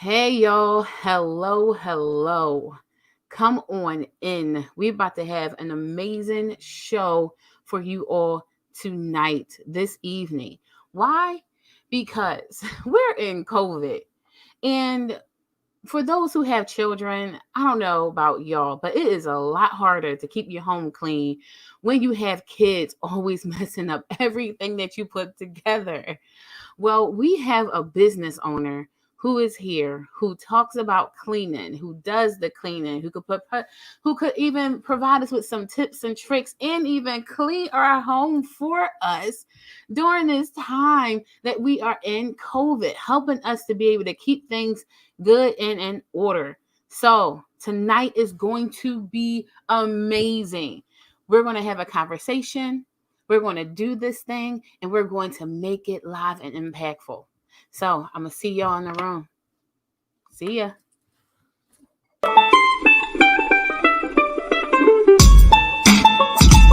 Hey y'all, hello. Come on in. We're about to have an amazing show for you all tonight, this evening. Why? Because we're in COVID. And for those who have children, I don't know about y'all, but it is a lot harder to keep your home clean when you have kids always messing up everything that you put together. Well, we have a business owner who is here, who talks about cleaning, who does the cleaning, who could even provide us with some tips and tricks and even clean our home for us during this time that we are in COVID, helping us to be able to keep things good and in order. So, tonight is going to be amazing. We're going to have a conversation. We're going to do this thing and we're going to make it live and impactful. So I'm going to see y'all in the room. See ya.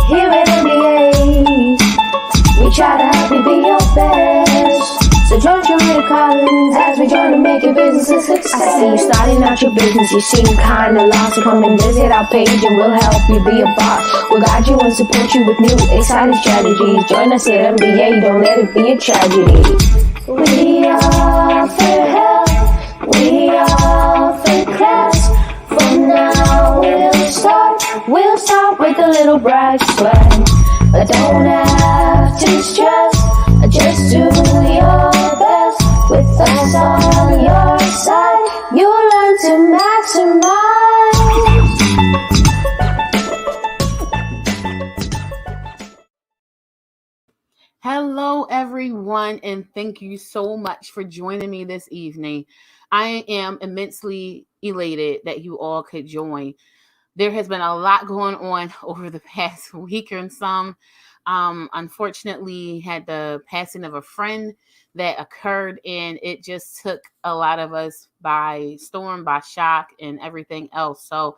Here at MBA, we try to help you be your best. So join Rita Collins as we join to make your business a success. I see you starting out your business, you seem kinda lost. So come and visit our page and we'll help you be a boss. We'll guide you and support you with new exciting strategies. Join us at MBA, don't let it be a tragedy. We offer help, we offer class. From now we'll start with a little bright sweat. But don't have to stress, just do your best. With us on your side, you'll learn to maximize. Hello, everyone, and thank you so much for joining me this evening. I am immensely elated that you all could join. There has been a lot going on over the past week and some. Unfortunately, had the passing of a friend that occurred, and it just took a lot of us by storm, by shock, and everything else. So,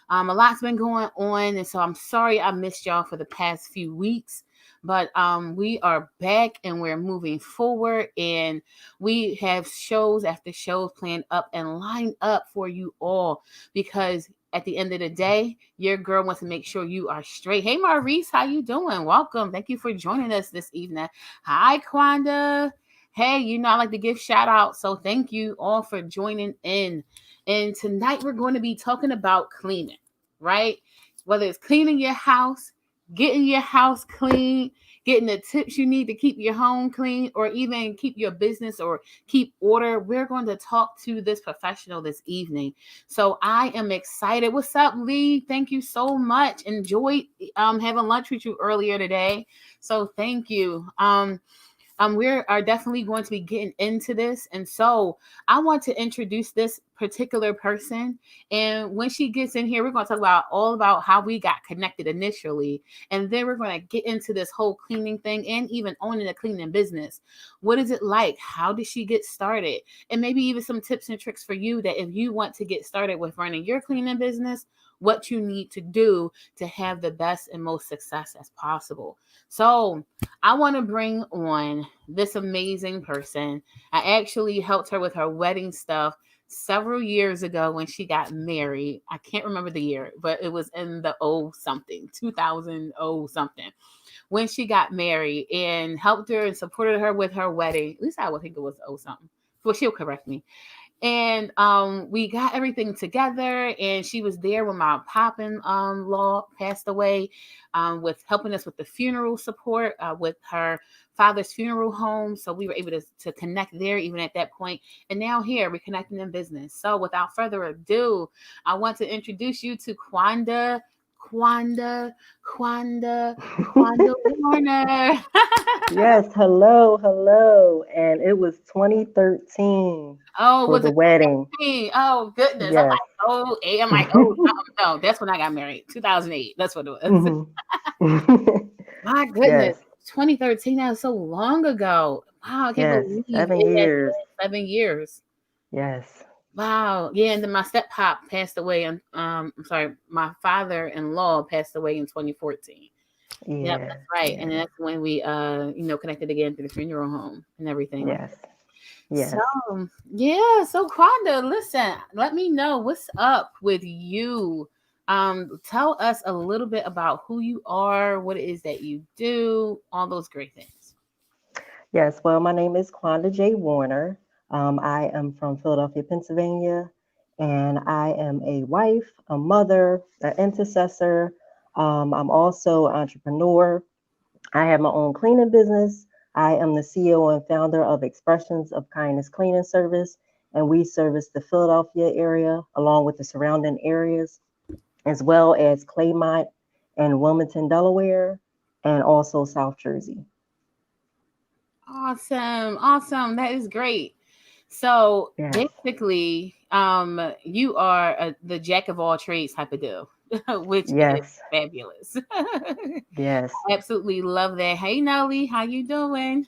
a lot's been going on, and so I'm sorry I missed y'all for the past few weeks. But we are back and we're moving forward, and we have shows after shows planned up and lined up for you all because at the end of the day, your girl wants to make sure you are straight. Hey, Maurice, how you doing? Welcome. Thank you for joining us this evening. Hi, Quanda. Hey, I like to give shout out, so thank you all for joining in. And tonight we're going to be talking about cleaning, right? Whether it's cleaning your house, getting your house clean, getting the tips you need to keep your home clean, or even keep your business or keep order. We're going to talk to this professional this evening. So I am excited. What's up, Lee? Thank you so much. Enjoyed having lunch with you earlier today. So thank you. We are definitely going to be getting into this. And so I want to introduce this particular person. And when she gets in here, we're going to talk about all about how we got connected initially. And then we're going to get into this whole cleaning thing and even owning a cleaning business. What is it like? How did she get started? And maybe even some tips and tricks for you that if you want to get started with running your cleaning business, what you need to do to have the best and most success as possible. So I want to bring on this amazing person. I actually helped her with her wedding stuff several years ago when she got married. I can't remember the year, but it was in the 2000 something when she got married, and helped her and supported her with her wedding. At least I would think it was something. Well, she'll correct me. And we got everything together, and she was there when my pop-in-law passed away, with helping us with the funeral support, with her father's funeral home. So we were able to connect there even at that point. And now here we're connecting in business. So without further ado, I want to introduce you to Quanda Warner. Yes, hello. And it was 2013 Oh, for was the it wedding. 2013? Oh, goodness. I'm Yes. like, oh, eight. I'm like, oh, no, that's when I got married. 2008. That's what it was. hmm My goodness. Yes. 2013. That was so long ago. Wow. I can't Yes. believe 7 years. 7 years. Yes. Wow. Yeah. And then my step pop passed away. And I'm sorry, my father-in-law passed away in 2014. Yep, Yeah. that's right. And Yeah. that's when we, connected again through the funeral home and everything like Yes. that. Yes. Yeah, so Quanda, listen, let me know what's up with you. Tell us a little bit about who you are, what it is that you do, all those great things. Yes. Well, my name is Quanda J. Warner. I am from Philadelphia, Pennsylvania, and I am a wife, a mother, an intercessor. I'm also an entrepreneur. I have my own cleaning business. I am the CEO and founder of Expressions of Kindness Cleaning Service, and we service the Philadelphia area along with the surrounding areas, as well as Claymont and Wilmington, Delaware, and also South Jersey. Awesome. Awesome. That is great. So Yes, basically, you are the jack of all trades type of deal, which is yes, fabulous. yes. Absolutely love that. Hey Nelly, how you doing?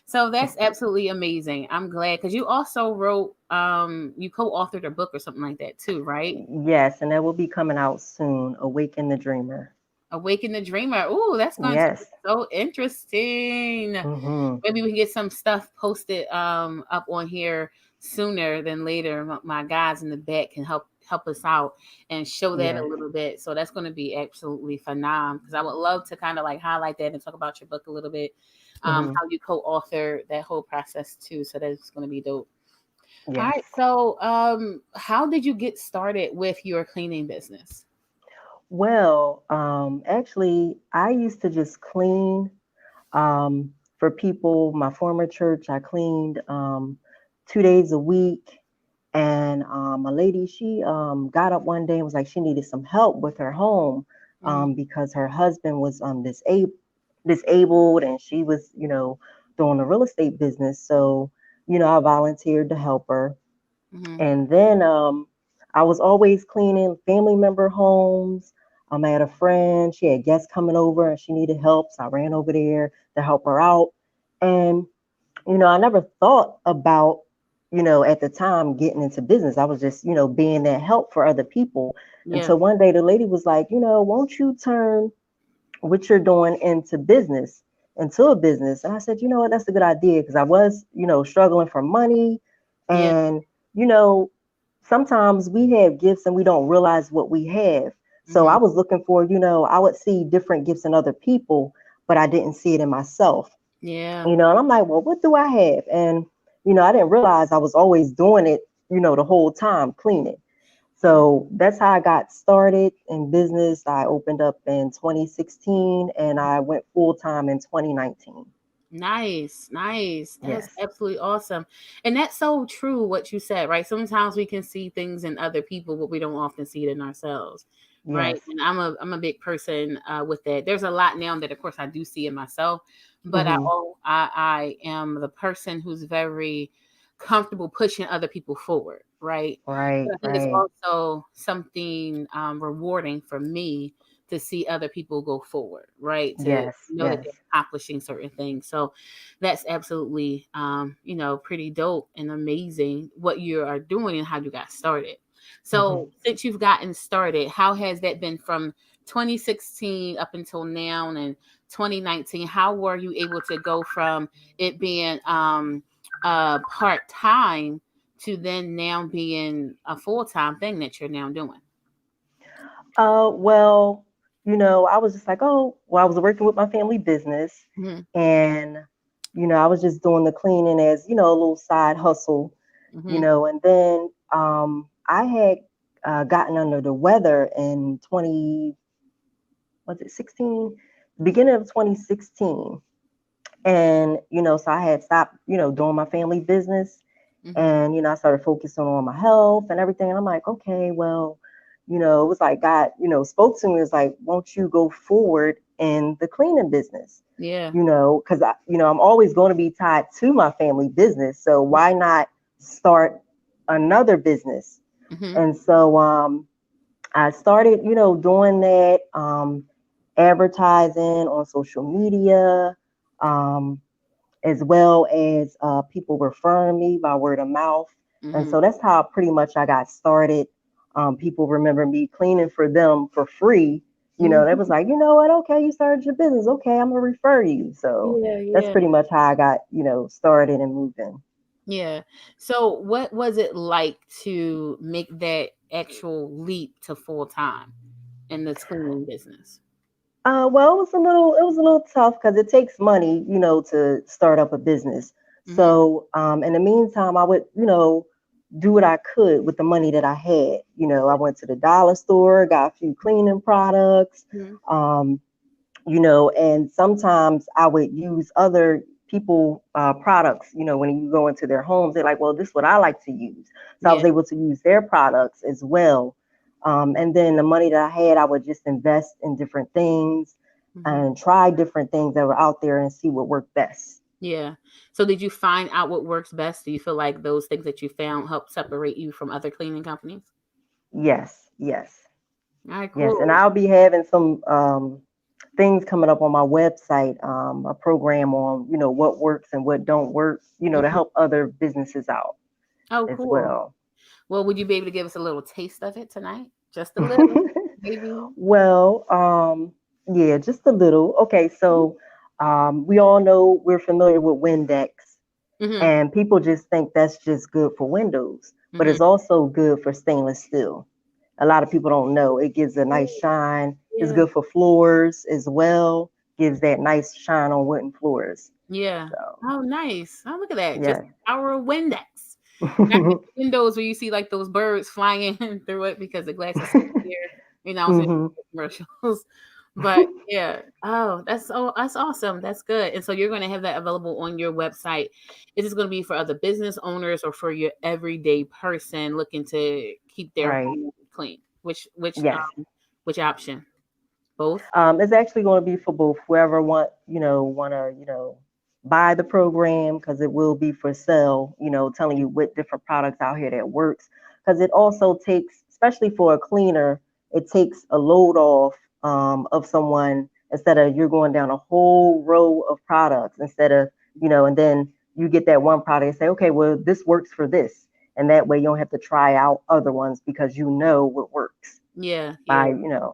So that's absolutely amazing. I'm glad because you also wrote, you co-authored a book or something like that too, right? Yes, and that will be coming out soon. Awaken the Dreamer. Awaken the Dreamer. Ooh, that's going to be Yes. so interesting. Mm-hmm. Maybe we can get some stuff posted up on here sooner than later. My guys in the back can help us out and show that a Yes. little bit. So that's going to be absolutely phenomenal because I would love to kind of like highlight that and talk about your book a little bit. Mm-hmm. How you co-author that whole process too. So that's going to be dope. All Yes. right. So how did you get started with your cleaning business? Well, actually, I used to just clean for people. My former church, I cleaned 2 days a week. And a lady, she got up one day and was like, she needed some help with her home Mm-hmm, because her husband was disabled and she was, doing the real estate business. So, I volunteered to help her. mm-hmm, And then I was always cleaning family member homes. I had a friend, she had guests coming over and she needed help. So I ran over there to help her out. And, I never thought about, at the time getting into business. I was just, being that help for other people. yeah. Until one day the lady was like, won't you turn what you're doing into a business? And I said, you know what, that's a good idea because I was, struggling for money. Yeah. And, you know, sometimes we have gifts and we don't realize what we have. So Mm-hmm, I was looking for, I would see different gifts in other people, but I didn't see it in myself. yeah. And I'm like, well, what do I have? And, I didn't realize I was always doing it, the whole time cleaning. Mm-hmm. So that's how I got started in business. I opened up in 2016 and I went full time in 2019. Nice, nice. That's Yes. absolutely awesome. And that's so true what you said, right? Sometimes we can see things in other people, but we don't often see it in ourselves. Right. Yes. And I'm a big person with that. There's a lot now that of course I do see in myself, but Hmm. I am the person who's very comfortable pushing other people forward, right? Right. But I think it's Right. also something rewarding for me to see other people go forward, right? To Yes. know that Yes. they're accomplishing certain things. So that's absolutely, pretty dope and amazing what you are doing and how you got started. Hmm. So since you've gotten started, how has that been from 2016 up until now and 2019? How were you able to go from it being part time to then now being a full time thing that you're now doing? Well, I was just like, oh, well, I was working with my family business Hmm. and, I was just doing the cleaning as, a little side hustle, Hmm. and then I had gotten under the weather in 20, was it 16? Beginning of 2016. And, so I had stopped, doing my family business Hmm. and, I started focusing on my health and everything. And I'm like, okay, well, it was like God, spoke to me. It's like, won't you go forward in the cleaning business? Yeah. Because I'm always going to be tied to my family business. So why not start another business? Hmm. And so I started, doing that, advertising on social media, um, as well as people referring me by word of mouth. And Hmm. so that's how pretty much I got started. People remember me cleaning for them for free. They was like, you know what? Okay, you started your business. Okay, I'm gonna refer you. So Yeah, that's yeah. pretty much how I got, started and moving. Yeah. So what was it like to make that actual leap to full time in this cleaning business? Well, it was a little tough because it takes money, to start up a business. Mm-hmm. So, in the meantime, I would, do what I could with the money that I had. I went to the dollar store, got a few cleaning products, Mm-hmm. um, and sometimes I would use other people products. When you go into their homes, they're like, well, this is what I like to use. So I Yeah. was able to use their products as well. And then the money that I had, I would just invest in different things Mm-hmm. and try different things that were out there and see what worked best. Yeah. So did you find out what works best? Do you feel like those things that you found help separate you from other cleaning companies? Yes, yes, All right, yes. And cool. I'll be having some things coming up on my website, a program on, what works and what don't work, to Mhm. help other businesses out Oh, as cool. well. Well, would you be able to give us a little taste of it tonight? Just a little, maybe. Well, yeah, just a little. Okay, so we all know we're familiar with Windex, Mm-hmm. and people just think that's just good for windows, but Mm-hmm. it's also good for stainless steel. A lot of people don't know. It gives a nice shine. It's Yeah. good for floors as well. Gives that nice shine on wooden floors. Yeah. So, Oh, nice. Oh, look at that. Just yes. the power of Windex. Not like the windows where you see like those birds flying in through it because the glass is so clear. I'm saying Hmm. commercials. But yeah. Oh, that's awesome. That's good. And so you're going to have that available on your website. Is this going to be for other business owners or for your everyday person looking to keep their Right. home clean? Yes. Which option? Both? It's actually going to be for both whoever want to, buy the program because it will be for sale, telling you what different products out here that works. Because it also takes, especially for a cleaner, it takes a load off of someone instead of you're going down a whole row of products instead of, and then you get that one product and say, okay, well, this works for this. And that way you don't have to try out other ones because you know what works Yeah, yeah. by,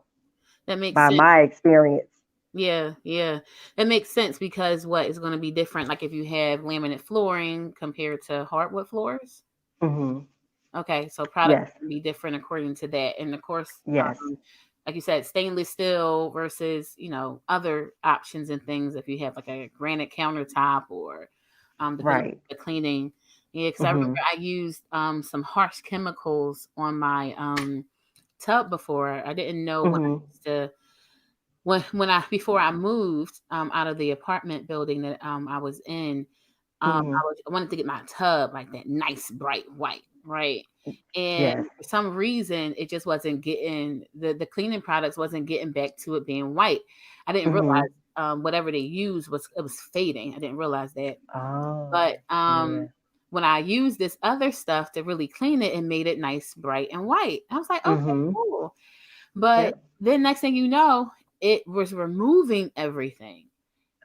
That makes by sense. my experience. Yeah, yeah. That makes sense because what is going to be different, like if you have laminate flooring compared to hardwood floors. Hmm. Okay, so products Yes, can be different according to that. And of course, yes. like you said, stainless steel versus, other options and things if you have like a granite countertop or depending on Right. the cleaning. Yeah, because I remember Hmm. I used some harsh chemicals on my tub before. I didn't know when I Hmm. used to when I before I moved out of the apartment building that I was in, Hmm. I wanted to get my tub like that nice bright white, right? And Yes. for some reason, it just wasn't getting the cleaning products wasn't getting back to it being white. I didn't Hmm. realize whatever they used was fading. I didn't realize that, but Oh, yeah. when I used this other stuff to really clean it, it made it nice, bright, and white. I was like, okay, Hmm. cool. But Yep. then next thing you know, it was removing everything.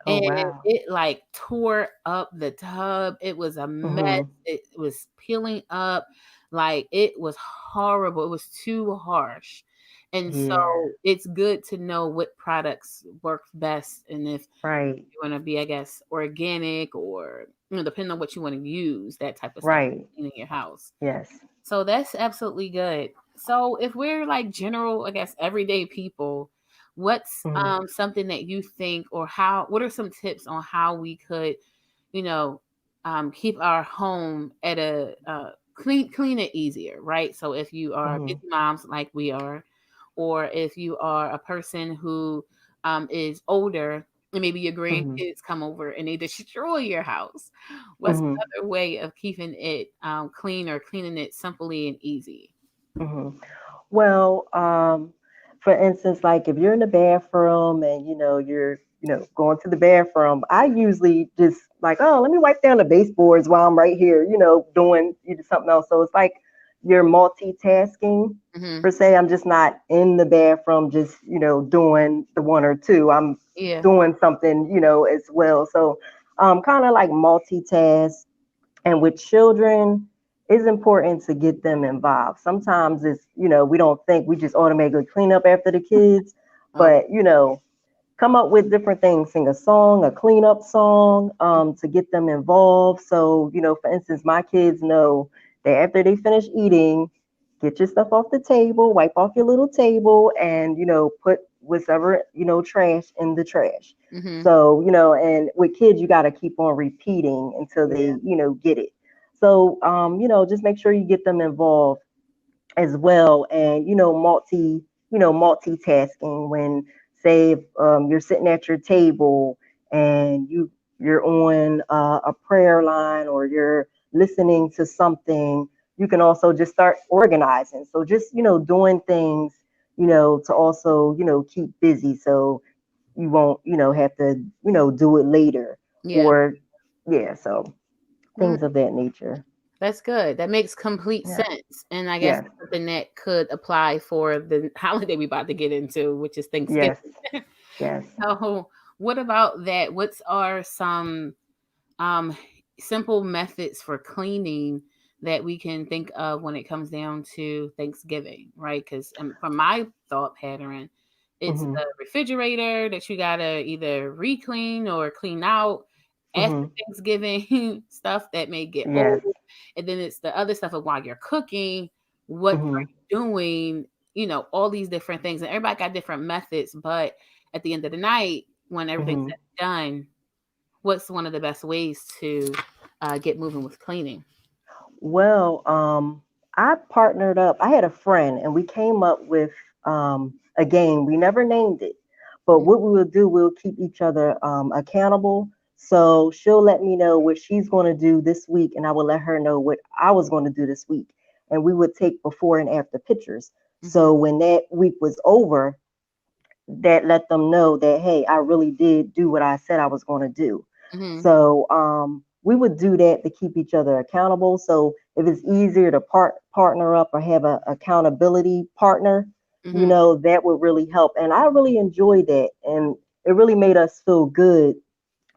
Oh, And wow. it like tore up the tub. It was a mess. Hmm. It was peeling up. Like it was horrible. It was too harsh. And so Yeah. it's good to know what products work best and if Right. you want to be, I guess, organic or depending on what you want to use, that type of stuff Right. in your house. Yes. So that's absolutely good. So if we're like general, I guess, everyday people, what's Hmm. something that you think or what are some tips on how we could, you know, keep our home at a clean it easier, right? So if you are Hmm. busy moms like we are, or if you are a person who is older and maybe your Hmm. grandkids come over and they destroy your house, what's Hmm. another way of keeping it clean or cleaning it simply and easy? Hmm. Well, for instance, like if you're in the bathroom and you're going to the bathroom, I usually just like, oh, let me wipe down the baseboards while I'm right here, doing something else. So it's like you're multitasking Hmm. per se. I'm just not in the bathroom, just doing the one or two. I'm Yeah. doing something, as well. So kind of like multitask. And with children, it's important to get them involved. Sometimes it's, we don't think we just automatically clean up after the kids, Oh, but, come up with different things, sing a song, a cleanup song, to get them involved. So, for instance, my kids know that after they finish eating, get your stuff off the table, wipe off your little table, and, put whatever, trash in the trash. Mm-hmm. So, and with kids, you got to keep on repeating until Yeah. they, get it. So, just make sure you get them involved as well, and multitasking when, say, if, you're sitting at your table and you're on a prayer line, or you're listening to something, you can also just start organizing. So just doing things, to also keep busy, so you won't have to do it later, Yeah. or yeah, so Mm, things of that nature. that's good. That makes complete Yeah. sense. And I guess Yes. that's something that could apply for the holiday we about to get into, which is Thanksgiving. Yes. Yes. So, what about that? What are some um, simple methods for cleaning that we can think of when it comes down to Thanksgiving, right? Because from my thought pattern, it's Hmm. the refrigerator that you gotta either re-clean or clean out after Hmm. Thanksgiving stuff that may get old, Yes. and then it's the other stuff of while you're cooking, what are Hmm. you doing? All these different things, and everybody got different methods, but at the end of the night, when everything's Hmm. done, what's one of the best ways to get moving with cleaning? Well, I partnered up. I had a friend, and we came up with a game. We never named it, but what we will do, we'll keep each other accountable. So she'll let me know what she's going to do this week, and I will let her know what I was going to do this week. And we would take before and after pictures. Mm-hmm. So when that week was over, that let them know that, hey, I really did do what I said I was going to do. Mm-hmm. So we would do that to keep each other accountable. So if it's easier to partner up or have a accountability partner, Mm-hmm. that would really help. And I really enjoyed that, and it really made us feel good,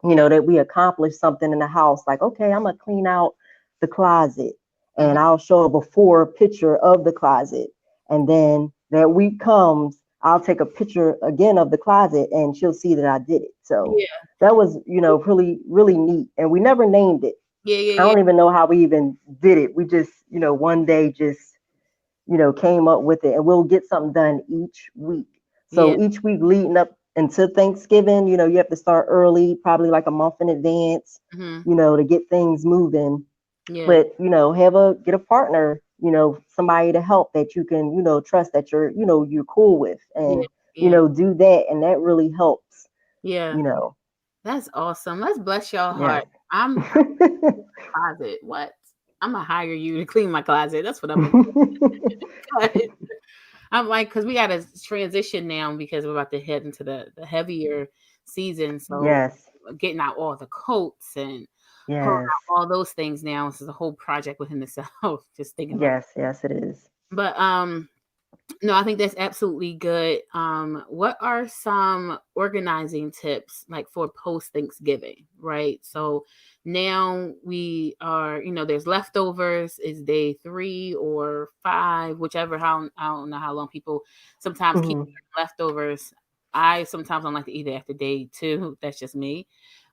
Yeah. that we accomplished something in the house. Like, okay, I'm gonna clean out the closet, Mm-hmm. and I'll show a before picture of the closet. And then that week comes, I'll take a picture again of the closet, and she'll see that I did it. So Yeah. that was, really, really neat. And we never named it. Yeah. Yeah. I Yeah. don't even know how we even did it. We just, one day just, came up with it, and we'll get something done each week. Yeah. So each week leading up until Thanksgiving, you have to start early, probably like a month in advance, Mm-hmm. to get things moving. Yeah. But, get a partner, somebody to help that you can, trust, that you're cool with, Yeah. and, Yeah. do that. And that really helps, Yeah. you know. That's awesome. Let's bless your heart. Yes. I'm closet. What? I'm gonna hire you to clean my closet. That's what I'm gonna do. I'm like, because we got to transition now because we're about to head into the heavier season. So Yes. getting out all the coats and pulling Yes. out all those things now. This is a whole project within itself. Just thinking about. Yes. Yes, it is. But no, I think that's absolutely good. What are some organizing tips like for post Thanksgiving, right? So now we are, there's leftovers. Is day 3 or 5, whichever. How I don't know how long people sometimes keep Hmm. leftovers. I sometimes don't like to eat it after day 2. That's just me.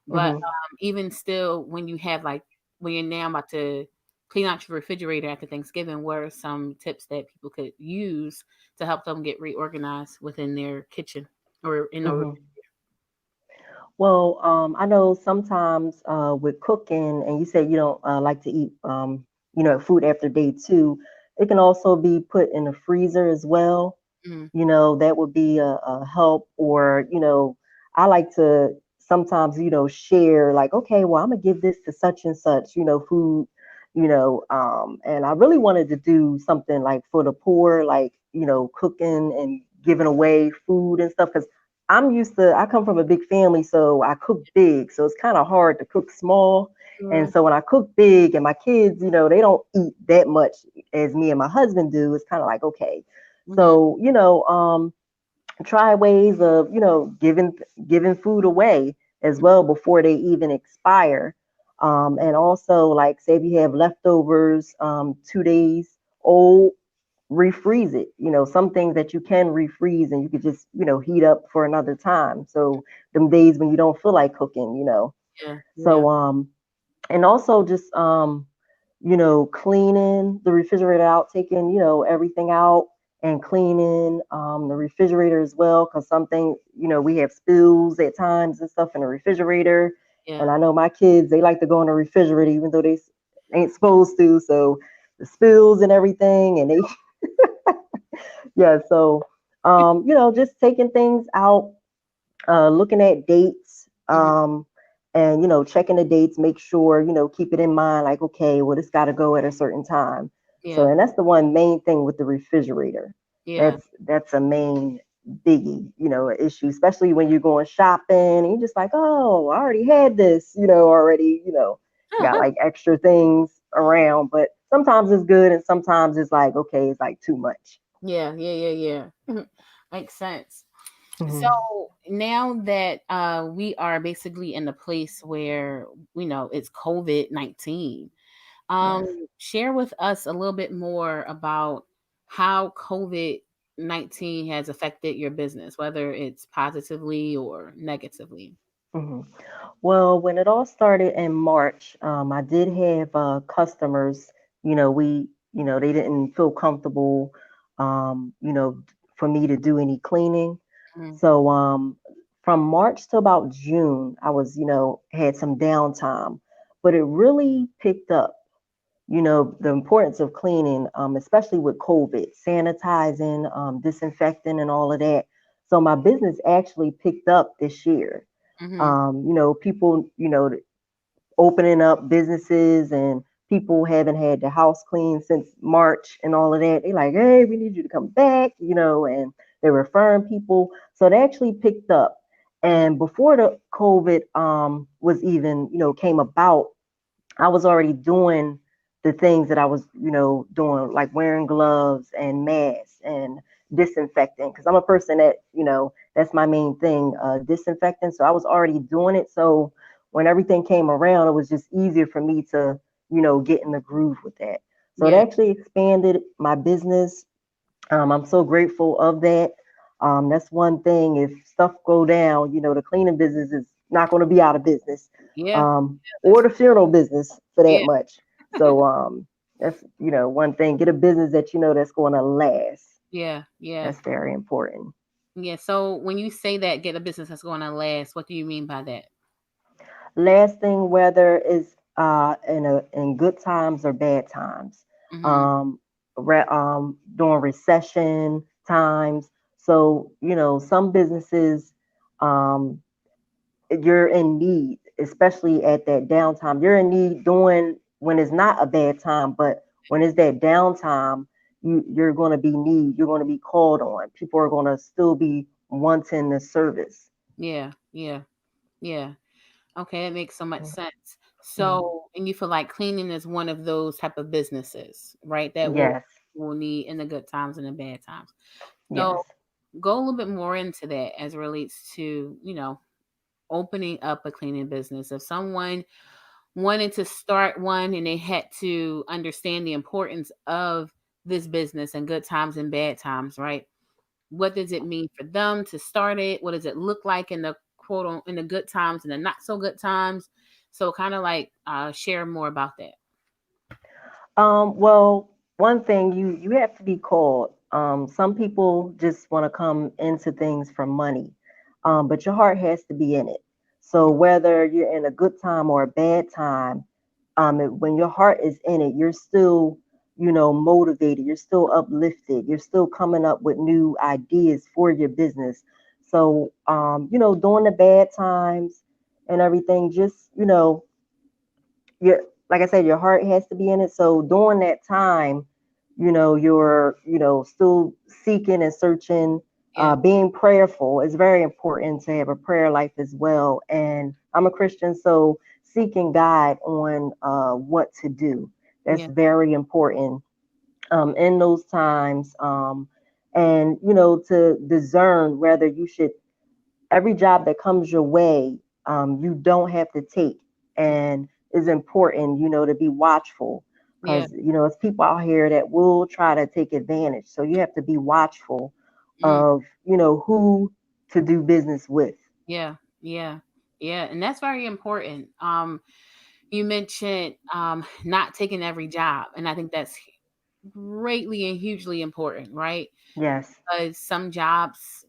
But Hmm. even still, when you have like when you're now about to clean out your refrigerator after Thanksgiving, what are some tips that people could use to help them get reorganized within their kitchen or in a Hmm. Well, I know sometimes with cooking, and you said you don't like to eat, food after day 2. It can also be put in the freezer as well. mm, That would be a help. Or, I like to sometimes, share, like, okay, well, I'm gonna give this to such and such, food, and I really wanted to do something like for the poor, like, cooking and giving away food and stuff. Because I come from a big family, so I cook big. So it's kind of hard to cook small. And sure. so when I cook big, and my kids, they don't eat that much as me and my husband do, it's kind of like, okay. Mhm, So, try ways of, giving food away as well before they even expire. And also, like, say if you have leftovers 2 days old, refreeze it. Some things that you can refreeze and you could just, heat up for another time. So them days. When you don't feel like cooking. Yeah. Yeah. So and also just cleaning the refrigerator out, taking, everything out and cleaning the refrigerator as well, because something, we have spills at times and stuff in the refrigerator. Yeah. And I know my kids, they like to go in the refrigerator even though they ain't supposed to. So the spills and everything, and they, yeah. So, just taking things out, looking at dates, Mhm. and checking the dates, make sure keep it in mind, like, okay, well, it's got to go at a certain time. So, Yeah. and that's the one main thing with the refrigerator. Yeah. That's a main biggie, issue, especially when you're going shopping and you're just like, oh, I already had this, already, got like extra things around. But sometimes it's good, and sometimes it's like, okay, it's like too much. Yeah. Yeah. Yeah. Yeah. Makes sense. So Hmm. now that we are basically in a place where it's COVID-19, Yes. share with us a little bit more about how COVID-19 has affected your business, whether it's positively or negatively. Hmm. Well, when it all started in March, I did have customers. They didn't feel comfortable, for me to do any cleaning. Mhm. So from March to about June, I was, had some downtime, but it really picked up. The importance of cleaning, especially with COVID, sanitizing, disinfecting, and all of that. So my business actually picked up this year. Mhm. People, opening up businesses, and people haven't had the house cleaned since March and all of that. They like, hey, we need you to come back, and they're referring people. So it actually picked up. Mhm. And before the COVID was even, came about, I was already doing the things that I was, doing, like wearing gloves and masks and disinfecting, because I'm a person that, that's my main thing, disinfecting. So I was already doing it. So when everything came around, it was just easier for me to, get in the groove with that. So it Yeah. actually expanded my business. I'm so grateful of that. That's one thing. If stuff go down, the cleaning business is not going to be out of business, Yeah. or the funeral business for that Yeah. much. So that's one thing. Get a business that that's going to last. Yeah. Yeah. That's very important. Yeah. So when you say that, get a business that's going to last, what do you mean by that? Lasting, whether it's in good times or bad times, Mhm. um, during recession times. So some businesses, um, you're in need, especially at that downtime. You're in need doing when it's not a bad time, but when it's that downtime, you're going to be need. You're going to be called on. People are going to still be wanting the service. Yeah. Yeah. Yeah. Okay, it makes so much sense. Mhm. So, and you feel like cleaning is one of those type of businesses, right? That Yes, will need in the good times and the bad times. So, yes. go a little bit more into that as it relates to, opening up a cleaning business. If someone wanted to start one and they had to understand the importance of this business and good times and bad times, right? What does it mean for them to start it? What does it look like in the in the good times and the not so good times? So kind of like share more about that. Well, one thing, you have to be called. Some people just want to come into things for money, but your heart has to be in it. So whether you're in a good time or a bad time, when your heart is in it, you're still, motivated. You're still uplifted. You're still coming up with new ideas for your business. So, during the bad times and everything, just your like I said, your heart has to be in it. So during that time, you're still seeking and searching, Yeah, being prayerful is very important to have a prayer life as well. And I'm a Christian, so seeking God on what to do, that's yeah, very important in those times. And to discern whether you should, every job that comes your way, you don't have to take. And it's important, to be watchful. Yeah. because it's people out here that will try to take advantage. So you have to be watchful Mm, of who to do business with. yeah. Yeah. Yeah. And that's very important. You mentioned not taking every job, and I think that's greatly and hugely important, right? Yes. Because some jobs,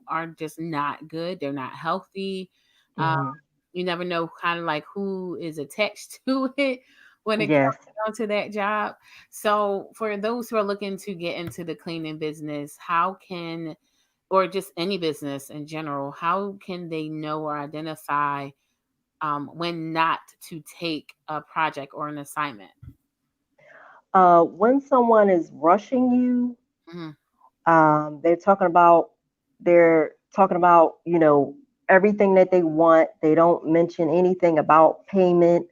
are just not good. They're not healthy. Um, Hmm. you never know kind of like who is attached to it when it Yes. comes down to that job. So for those who are looking to get into the cleaning business, how can, or just any business in general, how can they know or identify when not to take a project or an assignment? When someone is rushing you, Hmm. they're talking about everything that they want. They don't mention anything about payment.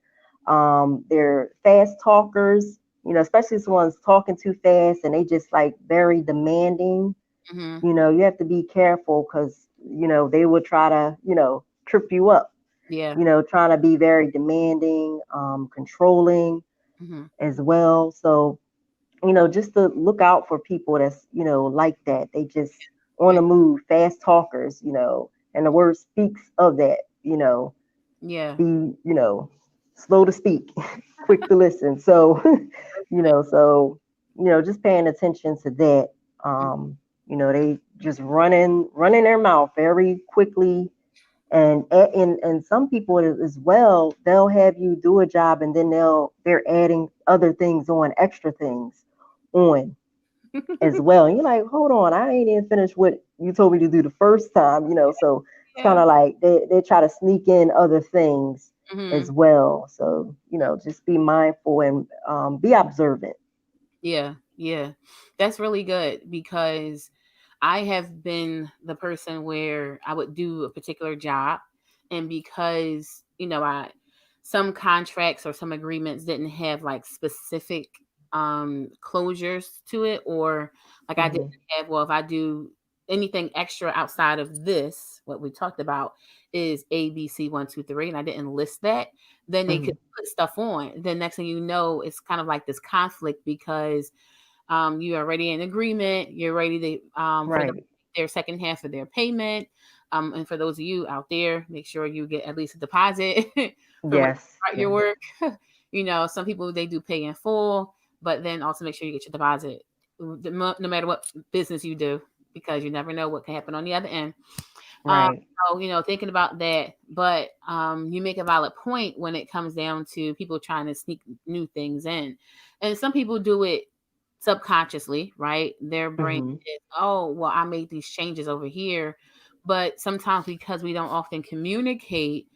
They're fast talkers, especially if someone's talking too fast and they just like very demanding. Hmm. You have to be careful because they will try to trip you up. Yeah. Trying to be very demanding, controlling Hmm. as well. So just to look out for people that's, like that. They just on Yeah. the move, fast talkers, and the word speaks of that, Yeah. be, slow to speak, quick to listen. So, just paying attention to that. They just running their mouth very quickly. And some people as well, they'll have you do a job and then they're adding other things on, extra things on as well. And you're like, hold on, I ain't even finished what you told me to do the first time, So it's kind Yeah. of like they try to sneak in other things Hmm. as well. So, just be mindful and be observant. Yeah. Yeah. That's really good because I have been the person where I would do a particular job, and because, I some contracts or some agreements didn't have like specific closures to it, or like I didn't Hmm. have, well, if I do anything extra outside of this, what we talked about is ABC 1 2 3, and I didn't list that, then they could Hmm. put stuff on. Then next thing you know, it's kind of like this conflict because you are already in agreement. You're ready to for Right. their second half of their payment. And for those of you out there, make sure you get at least a deposit for when you Yes. start your Yes. work. Some people they do pay in full, but then also make sure you get your deposit, no matter what business you do, because you never know what can happen on the other end. Um, Right. so thinking about that, but you make a valid point when it comes down to people trying to sneak new things in, and some people do it subconsciously, right? Their brain Hmm. is, oh, well, I made these changes over here, but sometimes because we don't often communicate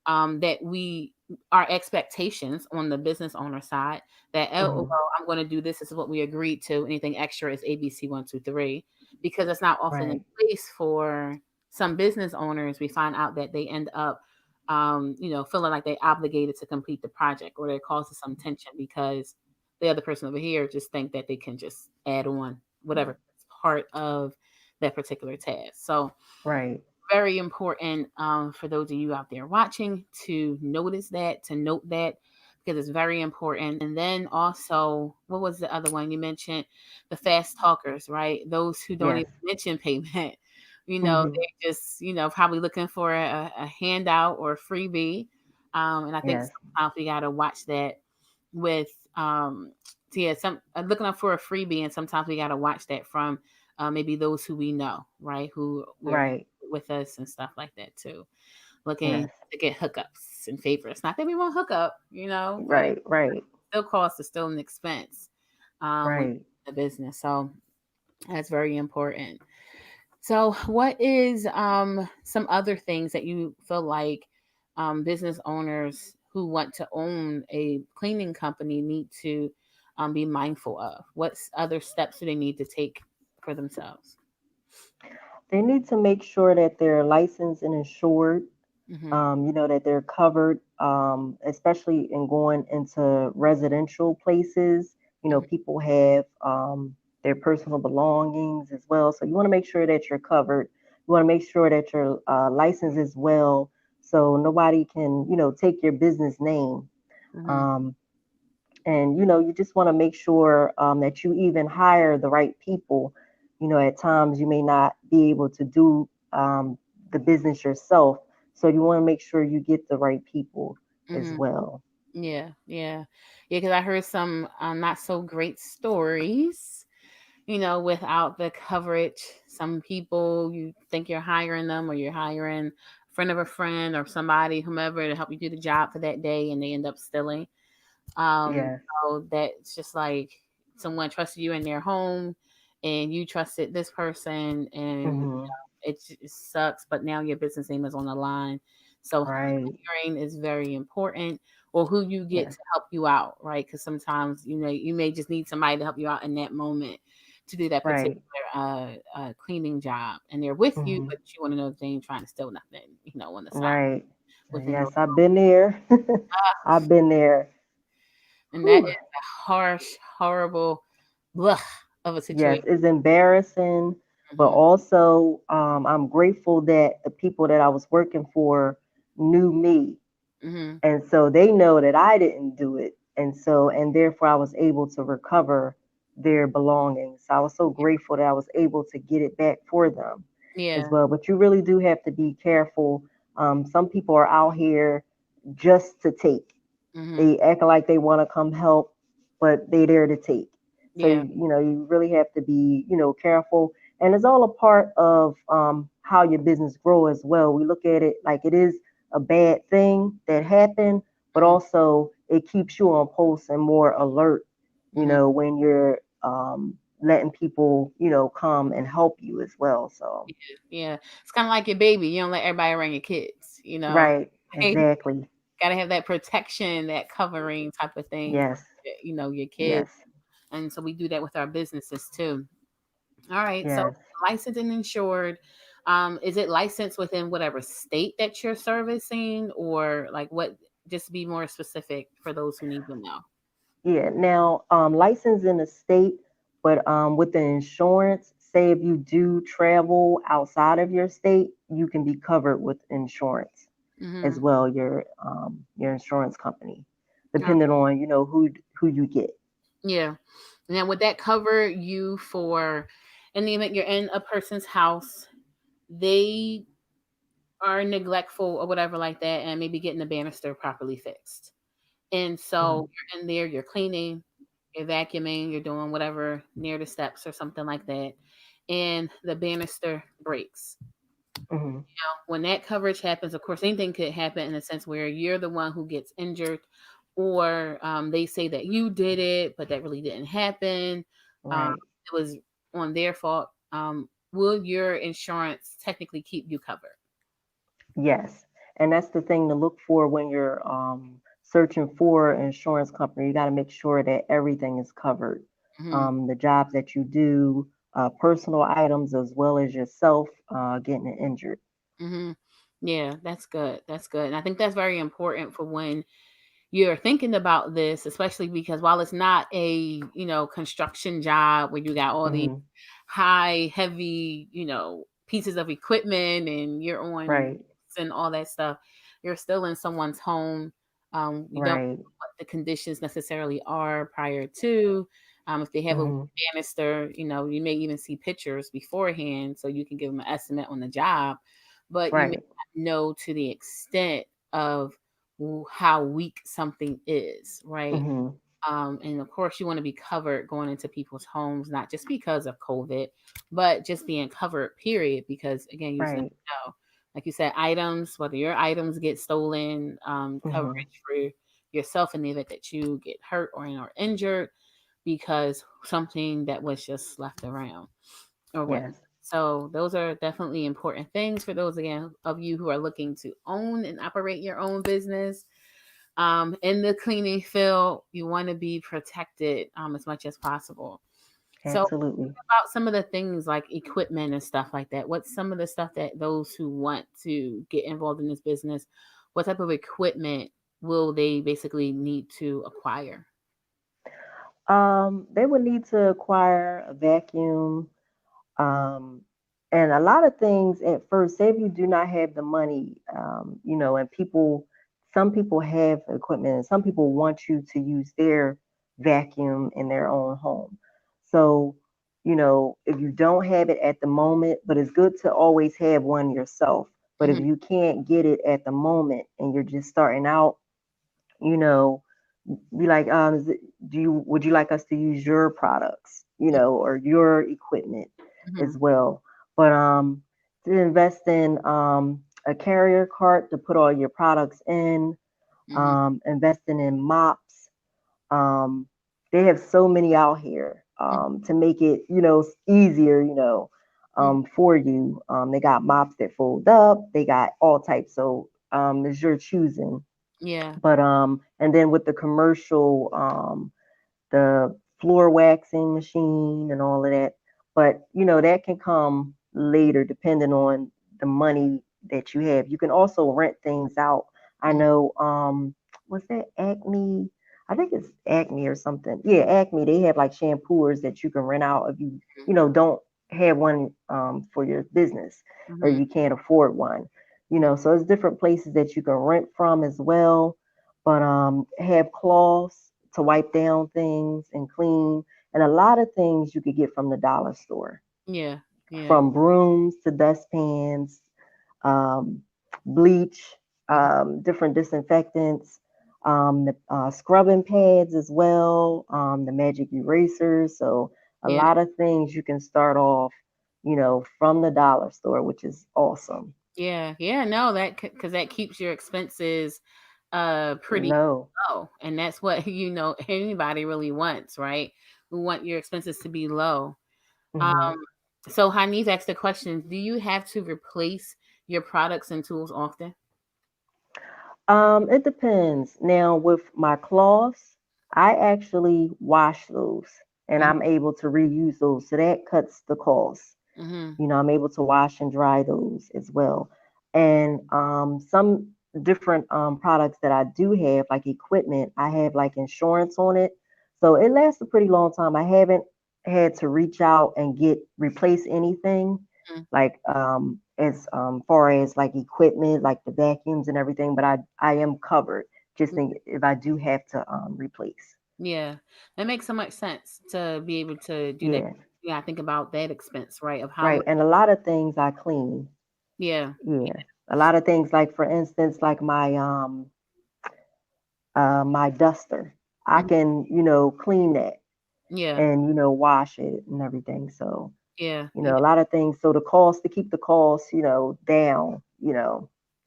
that we our expectations on the business owner side that, oh, Hmm. well, I'm going to do this. This is what we agreed to. Anything extra is ABC 1 2 3, because it's not often in Right. place for some business owners. We find out that they end up, feeling like they obligated to complete the project, or it causes some tension because the other person over here just think that they can just add on whatever part of that particular task. So Right. very important for those of you out there watching to notice that, to note that, because it's very important. And then also, what was the other one you mentioned? The fast talkers, right? Those who don't Yes. even mention payment. Hmm. They're just, probably looking for a handout or a freebie. And I think Yes. sometimes we got to watch that with, so yeah, some looking up for a freebie, and sometimes we got to watch that from maybe those who we know, right? Who we're Right. with us and stuff like that too. Looking Yes. to get hookups and favors. Not that we won't hook up, but Right. Right. still cost is still an expense with Right. the business. So that's very important. So what is some other things that you feel like business owners who want to own a cleaning company need to be mindful of? What other steps do they need to take for themselves? They need to make sure that they're licensed and insured, Hmm. that they're covered, especially in going into residential places. Hmm. People have their personal belongings as well. So you want to make sure that you're covered. You want to make sure that you're licensed as well. So nobody can, take your business name. Hmm. Um, And you just want to make sure that you even hire the right people. At times you may not be able to do the business yourself, so you want to make sure you get the right people as Hmm. well. Yeah, yeah, yeah. Because I heard some not so great stories. Without the coverage, some people you think you're hiring them or you're hiring a friend of a friend or somebody, whomever, to help you do the job for that day, and they end up stealing. Yes. So that's just like someone trusted you in their home, and you trusted this person, and Hmm. it sucks. But now your business name is on the line. So Right. hiring is very important, or who you get Yes. to help you out, right? Because sometimes you may just need somebody to help you out in that moment to do that particular Right. cleaning job, and they're with you, Hmm. but you want to know they ain't trying to steal nothing, on the side Right. within those. Yes, I've been there. I've been there. And that Whew. is a harsh, horrible, blah of a Yes, situation. it's embarrassing, but Hmm. also I'm grateful that the people that I was working for knew me. Hmm. And so they know that I didn't do it. And therefore I was able to recover their belongings. So I was so grateful that I was able to get it back for them as Yeah. well. But you really do have to be careful. Some people are out here just to take. Hmm. They act like they want to come help, but they're there to take. So Yeah. you really have to be careful, and it's all a part of how your business grow as well. We look at it like it is a bad thing that happened, but Hmm. also it keeps you on pulse and more alert. Hmm. When you're letting people come and help you as well. So Yeah. It's kind of like your baby. You don't let everybody around your kids. right, Hey, exactly. gotta have that protection, that covering type of thing for Yes, your kids. yes, And so we do that with our businesses too. All right. So yes. licensed and insured. Is it licensed within whatever state that you're servicing, or like what? Just to be more specific for those who need to know. Yeah. Now, licensed in the state, but with the insurance, say if you do travel outside of your state, you can be covered with insurance Mm-hmm. as well. Your insurance company, depending on who you get. Yeah. Now, would that cover you for in the event you're in a person's house, they are neglectful or whatever like that, and maybe getting the banister properly fixed? And so Hmm. you're in there, you're cleaning, you're vacuuming, you're doing whatever near the steps or something like that, and the banister breaks. Hmm. When that coverage happens, of course, anything could happen in a sense where you're the one who gets injured, or they say that you did it, but that really didn't happen. Right. It was on their fault. Will your insurance technically keep you covered? Yes, and that's the thing to look for when you're searching for an insurance company. You got to make sure that everything is covered. Hmm. The jobs that you do, personal items, as well as yourself getting injured. Hmm. Yeah, that's good. That's good. And I think that's very important for when you're thinking about this, especially because while it's not a construction job where you got all these Hmm. high heavy pieces of equipment and you're on Right, and all that stuff, you're still in someone's home. You don't right. know what the conditions necessarily are prior to. If they have a Hmm. banister, you may even see pictures beforehand so you can give them an estimate on the job, but you may Right. not know to the extent of how weak something is, right? Hmm. And of course, you want to be covered going into people's homes, not just because of COVID, but just being covered, period. Because again, you just never Right. know. Like you said, items, whether your items get stolen, Hmm. coverage for yourself in the event that you get hurt or injured because something that was just left around or whatnot. Yes. So those are definitely important things for those again of you who are looking to own and operate your own business. In the cleaning field, you want to be protected as much as possible. So, Absolutely. about some of the things like equipment and stuff like that, what's some of the stuff that those who want to get involved in this business, what type of equipment will they basically need to acquire? They would need to acquire a vacuum. Um, and a lot of things at first, say if you do not have the money, and some people have equipment and some people want you to use their vacuum in their own home. So, if you don't have it at the moment, but it's good to always have one yourself. But if Mhm. you can't get it at the moment and you're just starting out, you know, be like, would you like us to use your products, or your equipment Mhm. as well? But to invest in a carrier cart to put all your products in, Mhm. investing in mops. Um, they have so many out here Mhm. to make it, easier, Mhm. for you. They got mops that fold up. They got all types. So it's your choosing. Yeah. But and then with the commercial, the floor waxing machine and all of that. But that can come later depending on the money that you have. You can also rent things out. I Mhm. know what's that, Acme? I think it's Acme or something. Yeah, Acme. They have like shampooers that you can rent out if you don't have one for your business or Mhm. you can't afford one. So it's different places that you can rent from as well. But have cloths to wipe down things and clean, and a lot of things you could get from the dollar store, Yeah. Yeah. from brooms to dustpans, um, bleach, Mhm. different disinfectants, the scrubbing pads as well, the magic erasers. So a Yeah. lot of things you can start off, from the dollar store, which is awesome. Yeah. Yeah. No, that because that keeps your expenses pretty Low. low, and that's what anybody really wants, right? We want your expenses to be low. Um, hmm so Hanif asked the question: do you have to replace your products and tools often? It depends. Now, with my cloths, I actually wash those and Mhm. I'm able to reuse those. So that cuts the cost. Mhm. I'm able to wash and dry those as well. And some different products that I do have, like equipment, I have like insurance on it. So it lasts a pretty long time. I haven't had to reach out and get replace anything Mhm. like as far as like equipment, like the vacuums and everything, but I am covered just if I do have to replace. Yeah, that makes so much sense to be able to do that. Yeah, Yeah, I think about that expense, right? Of how right. much. And a lot of things I clean. Yeah. Yeah. A lot of things like for instance like my duster. I Mhm. can, clean that Yeah. and, wash it and everything. So, Yeah. Yeah. a lot of things. So the cost to keep the cost, down,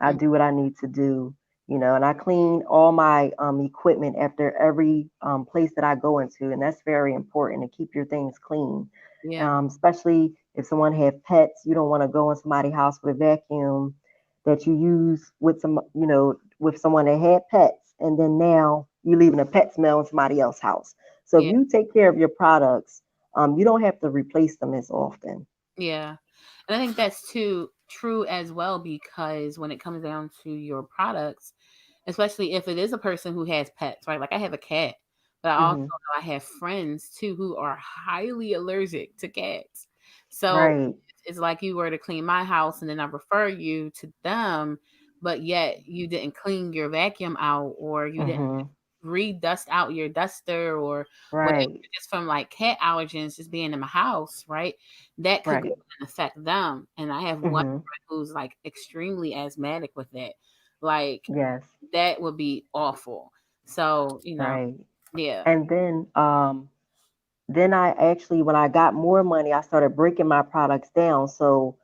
I Mhm. do what I need to do, and I clean all my equipment after every place that I go into. And that's very important to keep your things clean. Yeah. Especially if someone have pets, you don't want to go in somebody's house with a vacuum that you use with with someone that had pets, and then now you leaving a pet smell in somebody else's house. So if Yeah. you take care of your products, you don't have to replace them as often. Yeah. And I think that's too true as well, because when it comes down to your products, especially if it is a person who has pets, right? Like I have a cat, but I also hmm know I have friends too who are highly allergic to cats. So Right. it's like you were to clean my house and then I refer you to them, but yet you didn't clean your vacuum out, or you didn't hmm re-dust out your duster or whatever, Right. just from like cat allergens just being in my house, right? That could go Right. and affect them. And I have one hmm friend who's like extremely asthmatic with that. Like Yes. that would be awful. So, Right. yeah. And then I actually, when I got more money, I started breaking my products down. So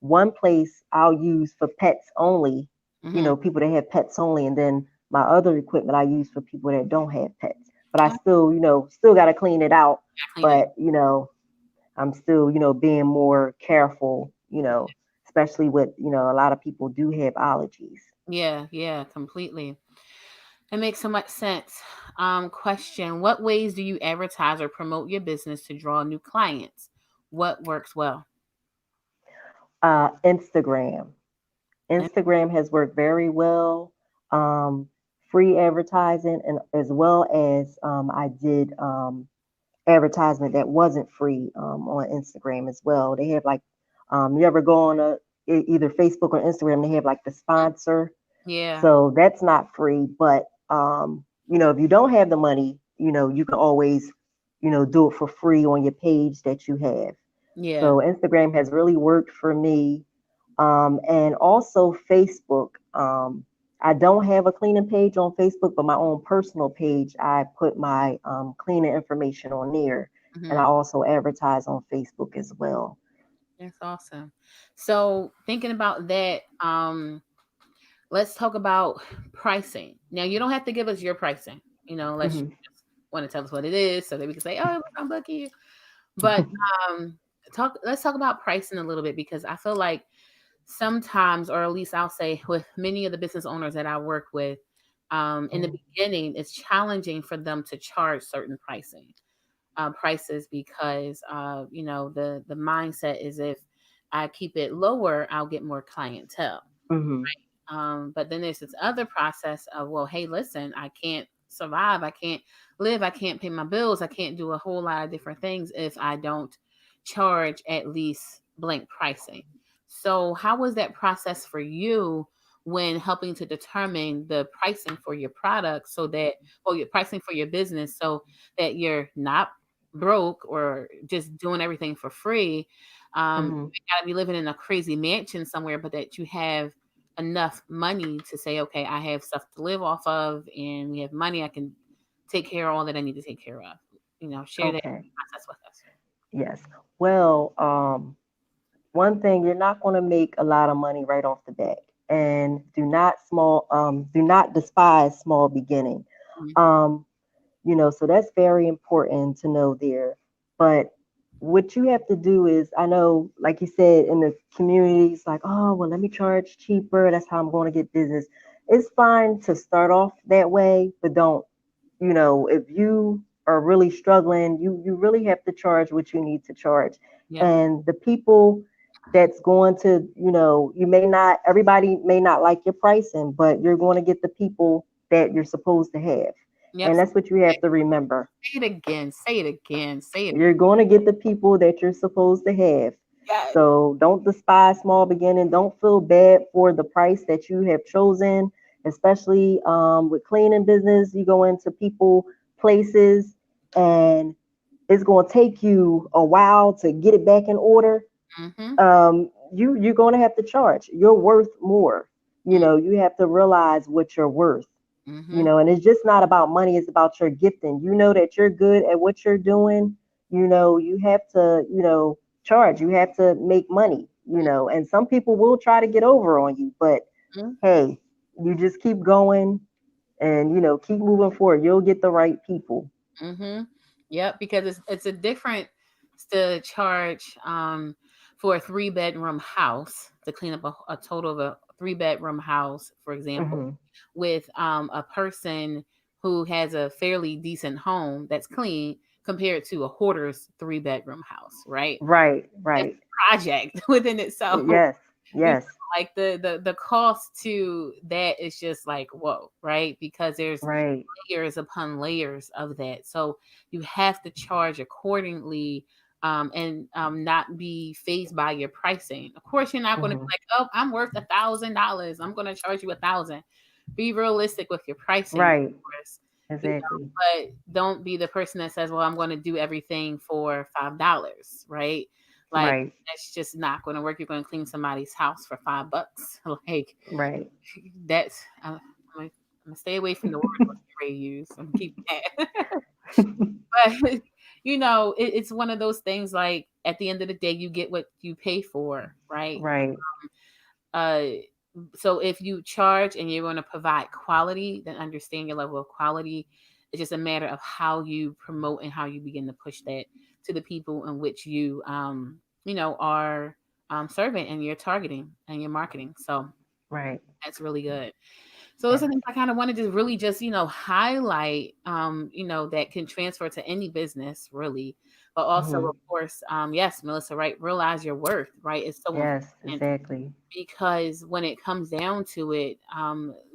one place I'll use for pets only, Mm-hmm. people that have pets only, and then my other equipment I use for people that don't have pets. But I Oh, still, still got to clean it out. I clean it. But I'm still, being more careful, especially with, a lot of people do have allergies. Yeah, yeah, completely. It makes so much sense. Question: what ways do you advertise or promote your business to draw new clients? What works well? Instagram. And Instagram has worked very well. Um, Free advertising, and as well as I did advertisement that wasn't free on Instagram as well. They have like, you ever go on either Facebook or Instagram, they have like the sponsor. yeah. So that's not free, but if you don't have the money, you can always, do it for free on your page that you have. Yeah. So Instagram has really worked for me. And also Facebook. I don't have a cleaning page on Facebook, but my own personal page, I put my cleaning information on there. And Hmm. I also advertise on Facebook as well. That's awesome. So thinking about that, let's talk about pricing. Now you don't have to give us your pricing, unless you Hmm. just want to tell us what it is so that we can say, oh, I'm booking you. But um let's talk about pricing a little bit because I feel like sometimes, or at least I'll say with many of the business owners that I work with, in the beginning, it's challenging for them to charge certain prices because the mindset is if I keep it lower, I'll get more clientele. Hmm. But then there's this other process of, well, hey, listen, I can't survive, I can't live, I can't pay my bills, I can't do a whole lot of different things if I don't charge at least blank pricing. So, how was that process for you when helping to determine the pricing for your product so that, or your pricing for your business so that you're not broke or just doing everything for free? Hmm. You gotta be living in a crazy mansion somewhere, but that you have enough money to say, okay, I have stuff to live off of, and we have money. I can take care of all that I need to take care of. Share that Okay. process with us. Yes. Well, one thing, you're not going to make a lot of money right off the bat, and do not despise small beginning. Mhm. Um, so that's very important to know there. But what you have to do is, I know, like you said, in the communities, like, oh, well, let me charge cheaper. That's how I'm going to get business. It's fine to start off that way, but don't, if you are really struggling, you really have to charge what you need to charge. Yep. And the people that's going to, everybody may not like your pricing, but you're going to get the people that you're supposed to have. Yep. And that's what you have to remember. Say it again. Say it again. Say it. You're going to get the people that you're supposed to have. Yes. So don't despise small beginning. Don't feel bad for the price that you have chosen, especially with cleaning business. You go into people, places, and it's going to take you a while to get it back in order. Mm-hmm. You're going to have to charge. You're worth more. You have to realize what you're worth. Mm-hmm. And it's just not about money, it's about your gifting. You know that you're good at what you're doing. You have to, charge. You have to make money, and some people will try to get over on you, but Mm-hmm. hey, you just keep going and, keep moving forward. You'll get the right people. Mm-hmm. Yep, because it's a different to charge for a 3 bedroom house to clean up a total of a 3 bedroom house, for example, Hmm. with a person who has a fairly decent home that's clean compared to a hoarder's 3 bedroom house, right? Right, It's right. a project within itself. Yes, You know, yes, like the cost to that is just like whoa, right? Because there's right. layers upon layers of that. So you have to charge accordingly, and not be phased by your pricing. Of course, you're not going to be Hmm. like, oh, I'm worth $1,000. I'm going to charge you 1,000. Be realistic with your pricing, of Right, course. exactly. But don't be the person that says, well, I'm going to do everything for $5, right? Like Right, that's just not going to work. You're going to clean somebody's house for $5. Like right. that's I'm gonna stay away from the word Ray use. I'm gonna keep that. But it's one of those things. Like at the end of the day, you get what you pay for, right? Right. Uh, so if you charge and you're going to provide quality, then understand your level of quality. It's just a matter of how you promote and how you begin to push that to the people in which are serving and you're targeting and you're marketing. So Right. that's really good. So those Yes. are things I kind of wanted to really just, highlight, that can transfer to any business really. But also, Hmm. of course, yes, Melissa, right? Realize your worth, right? It's so Yes, important exactly. because when it comes down to it,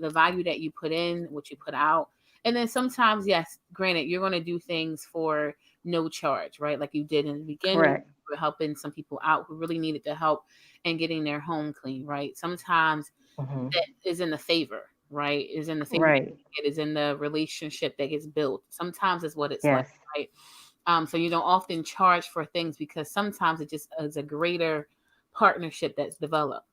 the value that you put in, what you put out, and then sometimes, yes, granted, you're going to do things for no charge, right? Like you did in the beginning, Correct. you were helping some people out who really needed the help and getting their home clean, right? Sometimes Hmm. that is in the favor. right? Is in the favor that Right. you get, is in the relationship that gets built. Sometimes it's what it's like, Yes. right? So you don't often charge for things because sometimes it just is a greater partnership that's developed.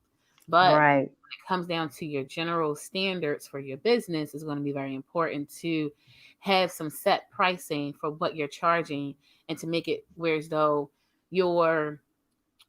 But Right. it comes down to your general standards for your business, is going to be very important to have some set pricing for what you're charging, and to make it where as though your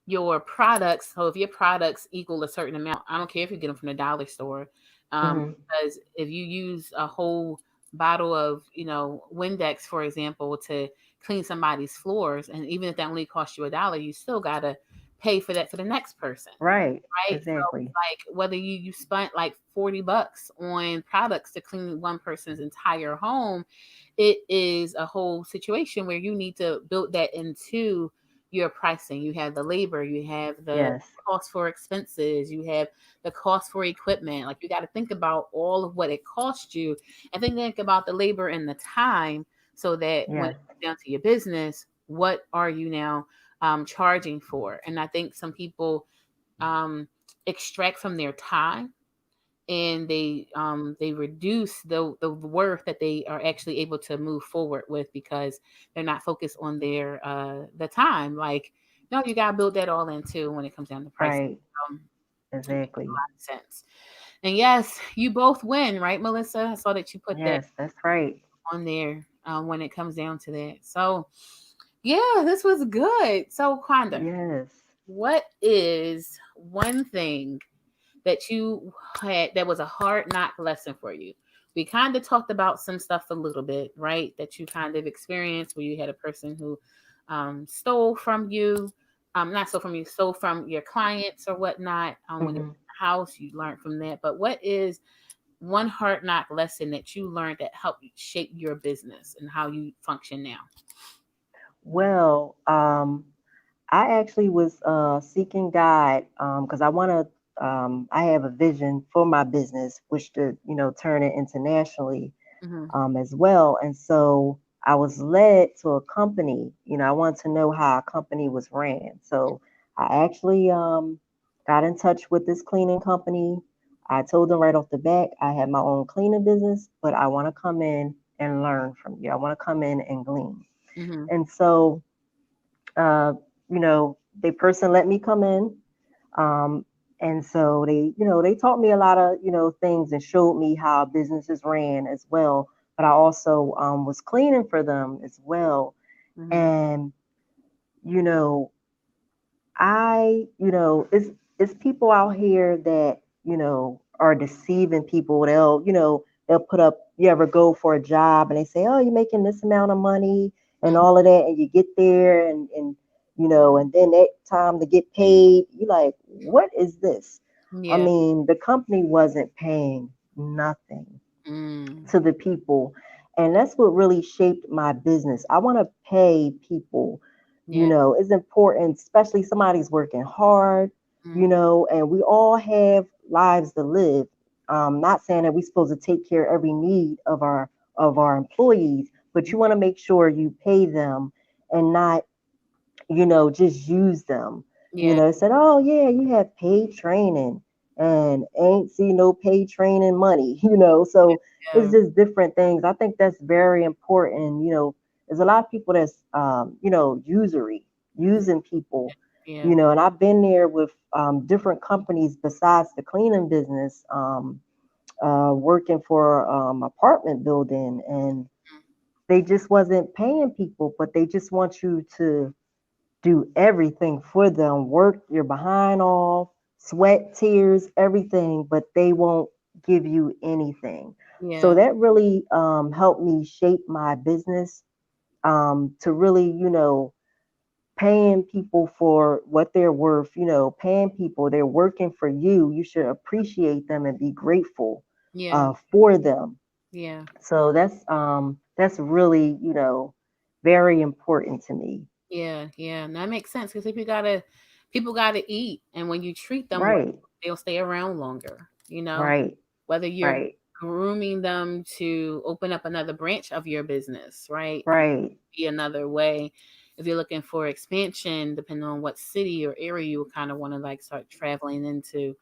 your products, so if your products equal a certain amount, I don't care if you get them from the dollar store, Hmm. because if you use a whole bottle of, Windex, for example, to clean somebody's floors, and even if that only costs you $1, you still gotta pay for that for the next person, Right. right? So Exactly. like whether you spent like $40 on products to clean one person's entire home, it is a whole situation where you need to build that into your pricing. You have the labor, you have the Yes. cost for expenses, you have the cost for equipment. Like, you got to think about all of what it costs you, and then think about the labor and the time, so that when it Yes. comes down to your business, what are you now charging for? And I think some people um, extract from their time, and they reduce the worth that they are actually able to move forward with, because they're not focused on their the time. Like, no, you gotta build that all in too when it comes down to pricing. Right. um, it makes a Exactly. lot of sense. And yes, you both win, right, Melissa? I saw that you put that Yes, that's right. on there, when it comes down to that. So yeah, this was good. So Quanda, Yes. what is one thing that you had that was a hard knock lesson for you? We kind of talked about some stuff a little bit, right? That you kind of experienced, where you had a person who stole from you, not stole from you, stole from your clients or whatnot. When you're Hmm. in the house, you learned from that. But what is one hard knock lesson that you learned that helped you shape your business and how you function now? Well, I actually was seeking God because I want to. I have a vision for my business, which to turn it internationally Mm-hmm. as well. And so I was led to a company. I wanted to know how a company was ran. So I actually got in touch with this cleaning company. I told them right off the bat I had my own cleaning business, but I want to come in and learn from you. I want to come in and glean. Mm-hmm. And so uh, the person let me come in. Um, and so they taught me a lot of, things and showed me how businesses ran as well. But I also was cleaning for them as well. Mm-hmm. And, you know, it's people out here that, are deceiving people. They'll put up, you ever go for a job and they say, oh, you're making this amount of money and all of that. And you get there and then that time to get paid, you're like, what is this? I Yeah. mean, the company wasn't paying nothing Mm. to the people. And that's what really shaped my business. I want to pay people, Yeah. it's important, especially somebody's working hard, Mm. and we all have lives to live. Not saying that we're supposed to take care of every need of our employees, but you want to make sure you pay them and not just use them. Yeah. It said, oh yeah, you have paid training and ain't see no paid training money, so it's Yeah. just different things. I think that's very important. There's a lot of people that's, usury, using people, Yeah. and I've been there with different companies besides the cleaning business, working for apartment building, and they just wasn't paying people, but they just want you to do everything for them, work your behind off, sweat, tears, everything, but they won't give you anything. So Yeah. that really helped me shape my business, to really, paying people for what they're worth, paying people, they're working for you. You should appreciate them and be grateful Yeah. for them. Yeah. So that's really, very important to me. Yeah. Yeah. And that makes sense, because people gotta eat, and when you treat them well, Right, they'll stay around longer. right, Whether you're right, grooming them to open up another branch of your business, right? right. Be another way. If you're looking for expansion, depending on what city or area you kind of want to like start traveling into,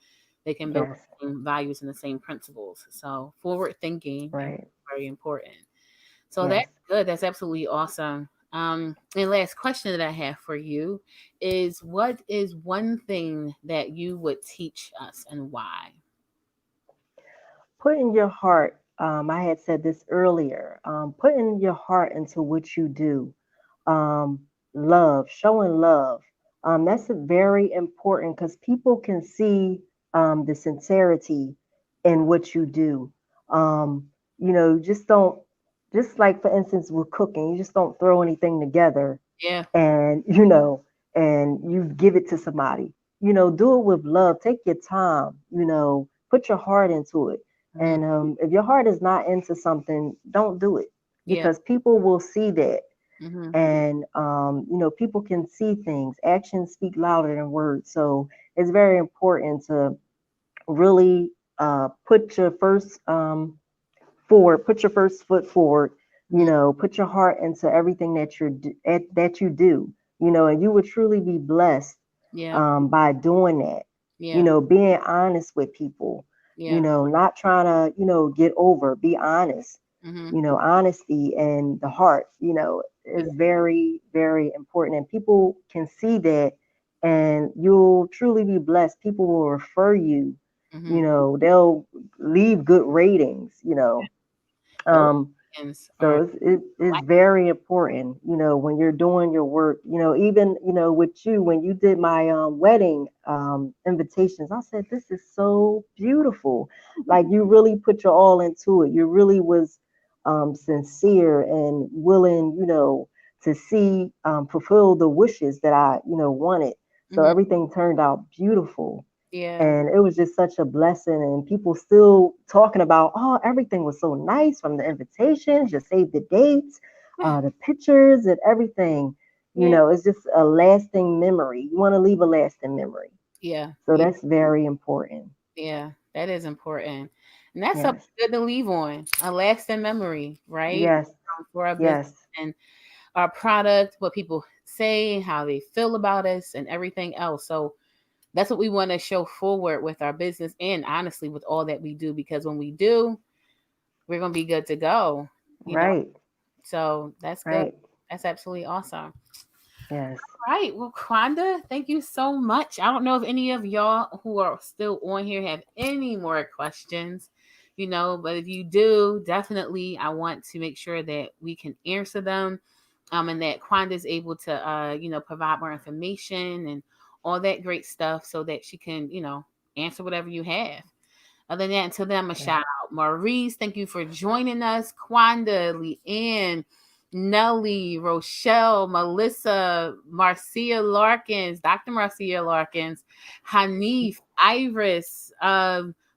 they can build Yes. the same values and the same principles. So forward thinking is Right. very important. So Yes. that's good. That's absolutely awesome. And last question that I have for you is, what is one thing that you would teach us and why? Put in your heart. I had said this earlier. Put in your heart into what you do. Um, love, showing love. That's very important because people can see the sincerity in what you do. Just don't, just like for instance with cooking, you just don't throw anything together Yeah. and and you give it to somebody. Do it with love. Take your time. Put your heart into it. Hmm. And if your heart is not into something, don't do it Yeah. because people will see that. Hmm. And people can see things. Actions speak louder than words. So it's very important to really put your first forward, put your first foot forward, Hmm. put your heart into everything that you do, and you would truly be blessed Yeah. by doing that. Yeah. Being honest with people, Yeah. not trying to, get over, be honest. Hmm. Honesty and the heart, is very, very important. And people can see that and you'll truly be blessed. People will refer you, Hmm. they'll leave good ratings, Those um, things so are it's like, very important, when you're doing your work, even, with you, when you did my wedding invitations, I said, this is so beautiful. Like you really put your all into it. You really was sincere and willing, to see fulfill the wishes that I, wanted. So hmm. everything turned out beautiful. Yeah. And it was just such a blessing. And people still talking about, oh, everything was so nice from the invitations, just save the dates, the pictures, and everything. Yeah. It's just a lasting memory. You want to leave a lasting memory. Yeah. So that's very important. Yeah, that is important. And that's something Yes. good to leave on, a lasting memory, right? Yes. For our business Yes. and our product, what people say, how they feel about us, and everything else. So that's what we want to show forward with our business and honestly with all that we do, because when we do, we're going to be good to go, you know? Right. So that's good. Right. That's absolutely awesome. Yes. Right. Well, Kwanda, thank you so much. I don't know if any of y'all who are still on here have any more questions, but if you do, definitely I want to make sure that we can answer them. And that Kwanda is able to, provide more information and all that great stuff so that she can, answer whatever you have. Other than that, until then, I'm going to Yes. shout out Maurice. Thank you for joining us. Kwanda, Leanne, Nelly, Rochelle, Melissa, Marcia Larkins, Dr. Marcia Larkins, Hanif, Iris,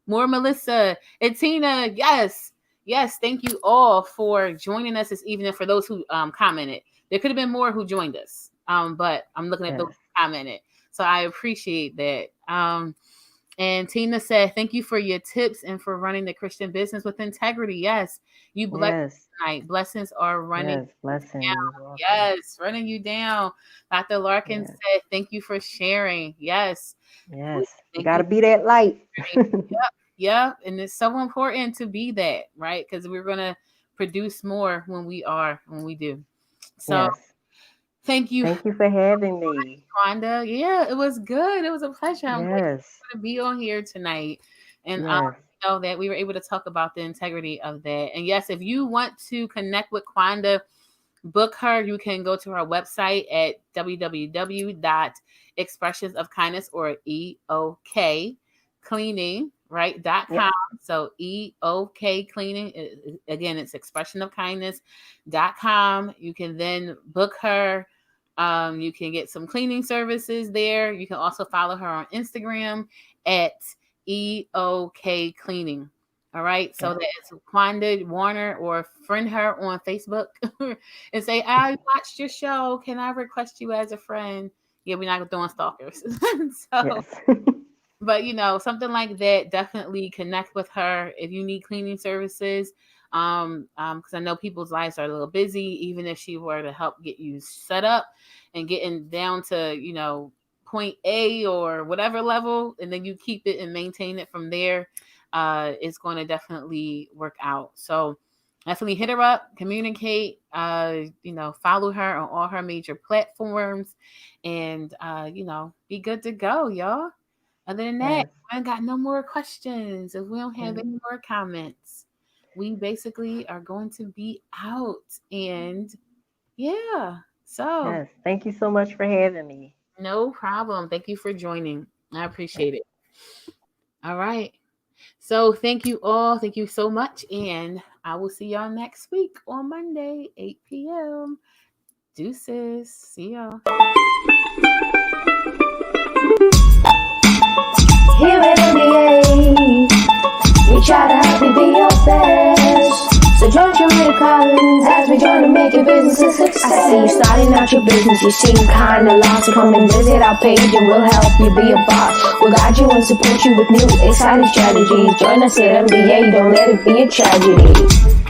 more Melissa, and Tina. Yes. Yes. Thank you all for joining us this evening. For those who commented, there could have been more who joined us. But I'm looking at those Yes. who commented. So I appreciate that. And Tina said, thank you for your tips and for running the Christian business with integrity. Yes, you blessed Yes. tonight. Blessings are running Yes. you Blessing. down. You're welcome. Yes, running you down. Dr. Larkin Yes. said, thank you for sharing. Yes. Yes. You Thank got you to for be that light. sharing. Yep. Yep. And it's so important to be that, right? Because we're going to produce more when we do. So Yes. thank you, Thank you for having me. Wanda. Yeah, it was good. It was a pleasure. I'm glad Yes. to be on here tonight. And Yes. know that we were able to talk about the integrity of that. And yes, if you want to connect with Kwanda, book her, you can go to her website at www.expressionsofkindness or EOK cleaning, right? Yep. .com. So EOK cleaning, again, it's expressionofkindness.com. You can then book her. You can get some cleaning services there. You can also follow her on Instagram at EOK Cleaning. All right. So Yes. that's Quanda Warner, or friend her on Facebook and say, I watched your show. Can I request you as a friend? Yeah, we're not doing stalkers. So, Yes. but something like that, definitely connect with her if you need cleaning services. Because I know people's lives are a little busy, even if she were to help get you set up and getting down to, point A or whatever level, and then you keep it and maintain it from there, it's going to definitely work out. So definitely hit her up, communicate, follow her on all her major platforms, and be good to go, y'all. Other than that, Yes. I ain't got no more questions. If we don't have Mhm. any more comments, we basically are going to be out. And yeah, so Yes. Thank you so much for having me. no problem. Thank you for joining. I appreciate it. All right. So thank you all. Thank you so much. And I will see y'all next week on Monday, 8 p.m. Deuces. See y'all. Here at MBA, we try to help you be your best. So join Rita Collins as we join to make your business a success. I see you starting out your business, you seem kinda lost. So come and visit our page and we'll help you be a boss. We'll guide you and support you with new exciting strategies. Join us at MBA, don't let it be a tragedy.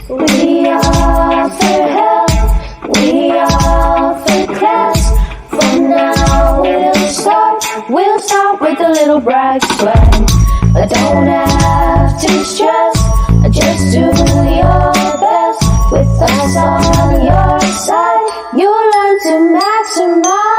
We offer help, we offer class. For now we'll start with a little bright sweat. But don't have to stress, just do your best. With us on your side, you'll learn to maximize